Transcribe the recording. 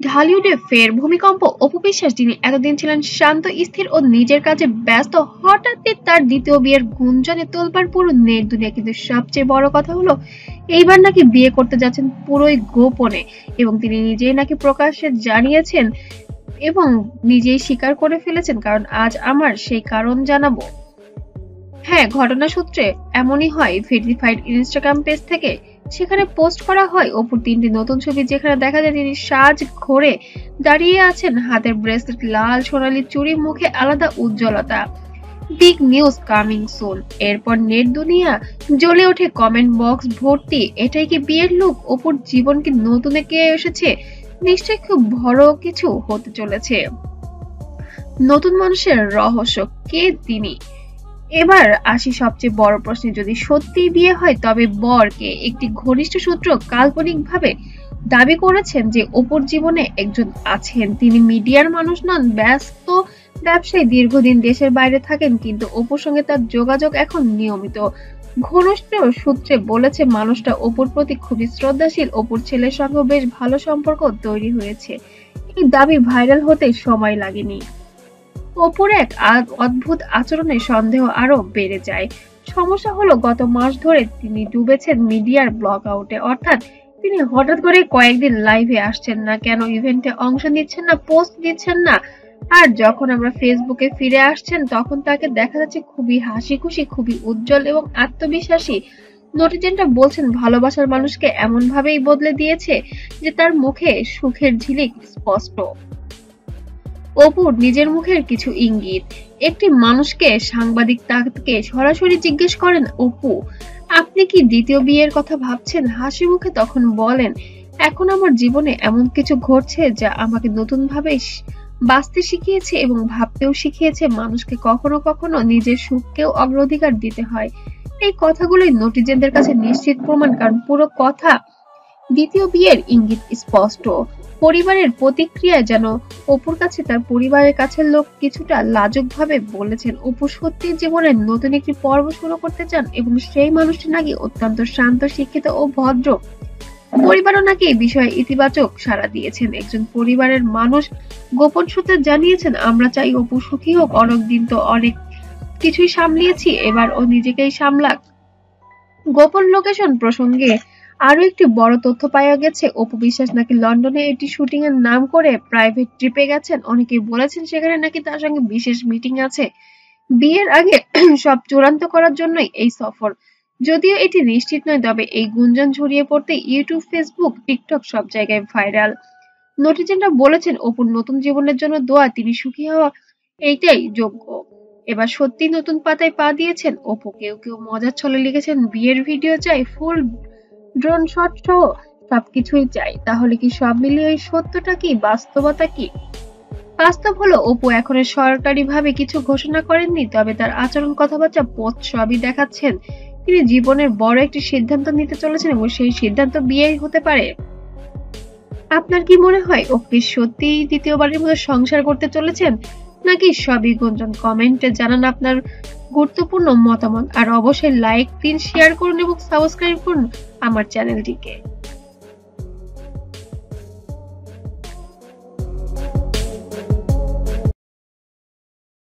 ঢালিউডে ফের ভূমিকম্প। অপু বিশ্বাস, যিনি এতদিন ছিলেন শান্ত, স্থির ও নিজের কাজে ব্যস্ত, হঠাৎই তার দ্বিতীয় বিয়ের গুঞ্জনে তোলপাড় পুরো নেট দুনিয়া। কিন্তু সবচেয়ে বড় কথা হলো, এইবার নাকি বিয়ে করতে যাচ্ছেন পুরোই গোপনে, এবং তিনি নিজেই নাকি প্রকাশ্যে জানিয়েছেন এবং নিজেই স্বীকার করে ফেলেছেন, কারণ আজ আমার সেই কারণ জানাবো। হ্যাঁ, ঘটনা সূত্রে এমনই হয়। ভেরিফাইড ইনস্টাগ্রাম পেজ থেকে সেখানে পোস্ট করা হয় অপুর 3টি নতুন ছবি, যেখানে দেখা যায় তিনি সাজ ঘোরে দাঁড়িয়ে আছেন, হাতের ব্রেসলেট লাল, সোনালী চুড়ি, মুখে আলাদা উজ্জ্বলতা। Big news coming soon. এরপর নেট দুনিয়া জ্বলে ওঠে, কমেন্ট বক্স ভর্তি, এটাই কি বিয়ের লুক? অপুর জীবন কি নতুন কে এসেছে? নিশ্চয়ই খুব বড় কিছু হতে চলেছে। নতুন মানুষের রহস্য, কে তিনি? এবার আসি সবচেয়ে বড় প্রশ্নে, যদি সত্যিই বিয়ে হয় তবে বর কে? একটি ঘনিষ্ঠ সূত্র কাল্পনিকভাবে দাবি করেছেন যে অপুর জীবনে একজন আছেন। তিনি মিডিয়ার মানুষ নন, ব্যস্ত ব্যবসায়ী, দীর্ঘদিন দেশের বাইরে থাকেন, কিন্তু অপুর সঙ্গে তার যোগাযোগ এখন নিয়মিত। ঘনিষ্ঠ সূত্রে বলেছে মানুষটা অপুর প্রতি খুবই শ্রদ্ধাশীল। অপুর ছেলের সঙ্গে বেশ ভালো সম্পর্ক তৈরি হয়েছে। এই দাবি ভাইরাল হতে সময় লাগেনি। অপুর এক অদ্ভুত আচরণে সন্দেহ আরো বেড়ে যায়। সমস্যা হলো, গত মাস ধরে তিনি ডুবেছেন মিডিয়ার ব্লক আউটে, অর্থাৎ তিনি হঠাৎ করে কয়েকদিন লাইভে আসছেন না, কেন ইভেন্টে অংশ নিচ্ছেন না, পোস্ট দিচ্ছেন না। আর যখন আমরা ফেসবুকে ফিরে আসছেন, তখন তাকে দেখা যাচ্ছে খুবই হাসি খুশি, খুবই উজ্জ্বল এবং আত্মবিশ্বাসী। নটিজেনরা বলছেন ভালোবাসার মানুষকে এমন ভাবেই বদলে দিয়েছে যে তার মুখে সুখের ঝিলিক স্পষ্ট। অপুর নিজের মুখের কিছু ইঙ্গিত। একটি মানুষকে সাংবাদিক তাকে সরাসরি জিজ্ঞেস করেন, অপু, আপনি কি দ্বিতীয় বিয়ের কথা ভাবছেন? হাসি মুখে তখন বলেন, এখন আমার জীবনে এমন কিছু ঘটছে যা আমাকে নতুন ভাবে বাঁচতে শিখিয়েছে এবং ভাবতেও শিখিয়েছে মানুষকে কখনো কখনো নিজের সুখকেও অগ্রাধিকার দিতে হয়। এই কথাগুলোই নটিজেনদের কাছে নিশ্চিত প্রমাণ, কারণ পুরো কথা দ্বিতীয় বিয়ের ইঙ্গিত স্পষ্ট। পরিবারের প্রতিক্রিয়ায় যেন অপুর কাছে তার পরিবারের কাছের লোক কিছুটা লাজুকভাবে বলেছেন অপু সত্যি জীবনের নতুন একটি পর্ব শুরু করতে চান, এবং সেই মানুষটি নাকি অত্যন্ত শান্ত, শিক্ষিত ও ভদ্র। পরিবারও নাকি এই বিষয়ে ইতিবাচক সাড়া দিয়েছেন। একজন পরিবারের মানুষ গোপন সূত্রে জানিয়েছেন, আমরা চাই অপু সুখী হোক, অনেকদিন তো অনেক কিছুই সামলিয়েছি, এবার ও নিজেকেই সামলাক। গোপন লোকেশন প্রসঙ্গে আরো একটি বড় তথ্য পাওয়া গেছে। অপু বিশ্বাস নাকি লন্ডনে একটি শুটিং এর নাম করে প্রাইভেট ট্রিপে গেছেন। অনেকেই বলেছেন সেখানে নাকি তার সঙ্গে বিশেষ মিটিং আছে। বিয়ের আগে সব চূড়ান্ত করার জন্যই এই সফর। যদিও এটি নিশ্চিত নয়, তবে এই গুঞ্জন ছড়িয়ে পড়তে ইউটিউব, ফেসবুক, টিকটক সব জায়গায় ভাইরাল। নটিজেনরা বলেছেন অপুর নতুন জীবনের জন্য দোয়া, তিনি সুখী হওয়া এইটাই যোগ্য। এবার সত্যি নতুন পাতায় পা দিয়েছেন অপু। কেউ কেউ মজার ছলে লিখেছেন, বিয়ের ভিডিও চাই, ফুল ড্রোন শট সহ সবকিছুই চাই। তাহলে কি সব মিলিয়ে এই সত্যটা কি, বাস্তবতা কি? বাস্তব হলো, অপু এখনো সরকারিভাবে কিছু ঘোষণা করেননি, তবে তার আচরণ, কথাবার্তা, পোস্ট সবই দেখাচ্ছেন তিনি জীবনের বড় একটি সিদ্ধান্ত নিতে চলেছেন, এবং সেই সিদ্ধান্ত বিয়েই হতে পারে। আপনার কি মনে হয় অপু সত্যিই দ্বিতীয়বারের মতো সংসার করতে চলেছেন, নাকি সবই গুঞ্জন? কমেন্টে জানান আপনার গুরুত্বপূর্ণ মতামত, আর অবশ্যই লাইক দিন, শেয়ার করুন এবং সাবস্ক্রাইব করুন আমার চ্যানেলটিকে।